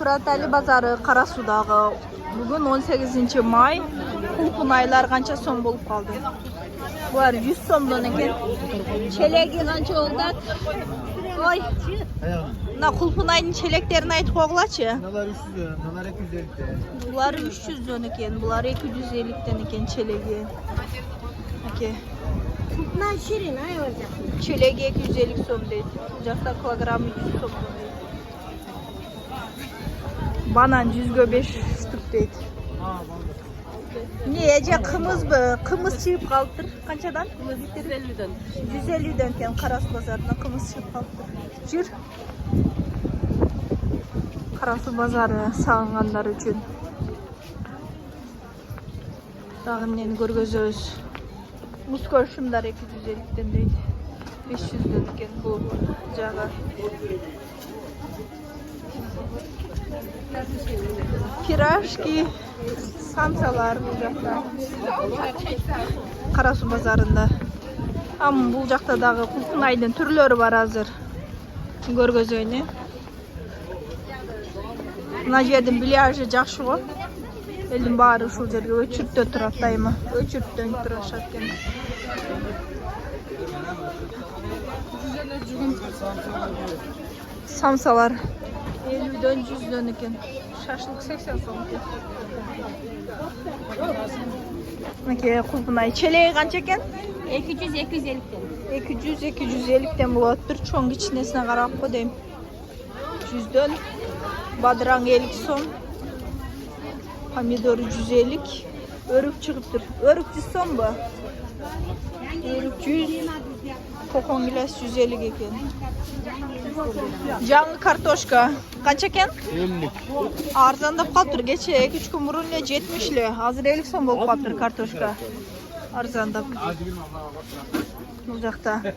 Туратали базары Кара Суудагы. Бүгүн 18 май. Кулпунайлар канча сом болуп калды? Булар 100 сомдон экен. Челеги канча болду? Ой. Мына кулпунайдын челектерин айтып койгулачы. Bunlar 300, bunlar 250'de. Булар 300дөн экен, булар 250ден экен челеги. Оке. Кулпунай ширин, ай орда. Челеги 250 сом дейт. Жакта килограммы 100 сом дейт. Банан 100гө 5 штук дейт. Не, эже кымызбы? Кымыз чыгып калыптыр. Канчадан? 150дөн. 150дөн экен Кара Суу базарына кымыз чыгып калыптыр. Жүр. Кара Суу базары сагынгандар үчүн. Дагы эмнени көргөзөбүз? Муз көршүмдар 250ден дейт. 500дөн экен бул жагы. Пирожки, самсалар бул жакта. Кара Суу базарында. Бул жакта дагы кулпунайдын түрлөрү бар азыр. Көргөзөйүнү. Мына жердин пляжы жакшы го. Элдин баары ушул жерге өчүртө турат дайыма. Өчүрттөн турушат экен. Самсалар 50дөн 100дөн экен. Шашлык 80 сом экен. Мынакей кулпунай. Челеги канча экен? 200-250'den. 200-250ден болоттур. Чоң кичинесине карап го дейм. 100дөн. Бадыраң 50 сом. Помидор 150. Өрүк чыгыптыр. Өрүк 100 сомбу? Өрүк 100. Kokongilaz 150 eкен. Жаңы картошка канча экен? 50. Арзандап калыптыр. Кече 2-3 күн мурун 70 эле. Азыр 50 сом болуп калыптыр картошка. Арзандап. Бул жакта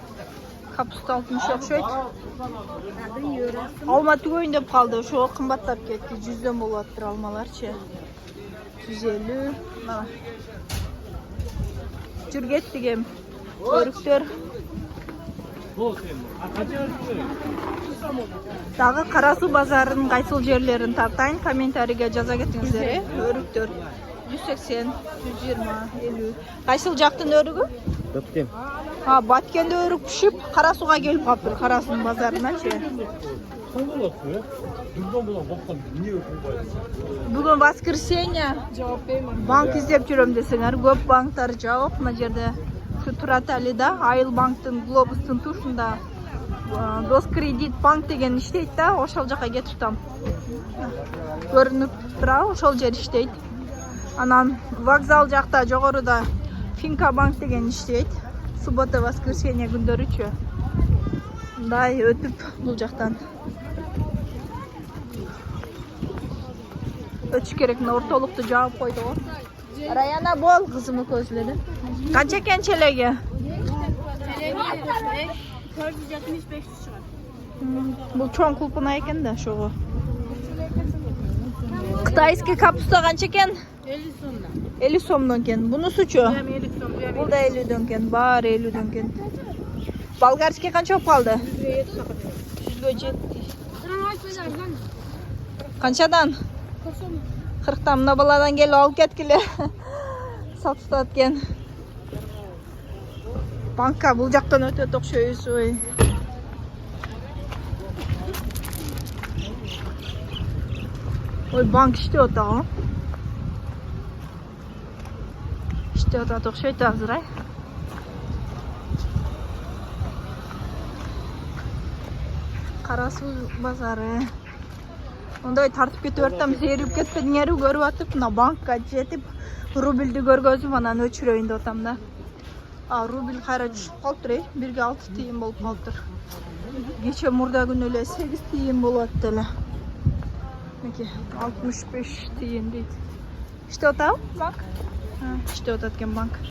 капуста 60 окшойт. Алма түгөйүн деп калды. Ошого кымбаттап кетти. 100дөн болуп атыр алмаларчы. 150. Мына. Жүр кеттик эми. Өрүктөр. Дагы Кара Суу базарынын кайсыл жерлерин тартайын, комментарийге жаза кетиңиздер. Өрүктөр 180, 120, 50. Кайсыл жактын өрүгү? Баткен. Баткенде өрүк пишип, Кара Сууга келип калыптыр, Кара Суунун базарыначы. Бүгүн воскресенье. Банк издеп жүрөм десеңер, көп банктар жабык мына жерде. Тураталида Айыл банктын глобустун тушунда Дос кредит банк деген иштейт да, ошол жака кетип турам. Көрүнүп турабы, ошол жер иштейт. Анан вокзал жакта жогоруда Финка банк деген иштейт. Суббота, воскресенье күндөрүчү. Мындай өтүп бул жактан. Өтүш керек, ортолукту жаап койду го. Раяна бол, кызымы көзлөдү. Канча экен челеги? Челеги 475 çıkar. Бул чоң кулпунай экен да, ошого. Кытайский капуста канча экен? 50 сомдан. 50 сомдон экен. Бунусучу? 50 сом. Бул да 50дөн экен, баары 50дөн экен. Болгарский канча болуп калды? 100гө жетти. Канчадан? 40тан. Мына баладан келип алып кеткиле. Сатып атат экен. Банкка бул жактан өтөт окшойбуз. Ой. Ой, банк иштеп атат. Иштеп атат окшойт азыр, ай. Кара Суу базары. Ондай тартып кетип атам, серип кетпедиңерби көрүп атып, мына банкка жетип, рубльдү көргөзүп анан өчүрөйүн деп атам да. Рубль кайра түшүп калыптыр, 1ге 6 тыйын болуп калыптыр. Кече мурда күнү эле 8 тыйын болуп атты эле. Меке 65 тыйын дейт. Иштеп атабы банк? Иштеп атат экен банк.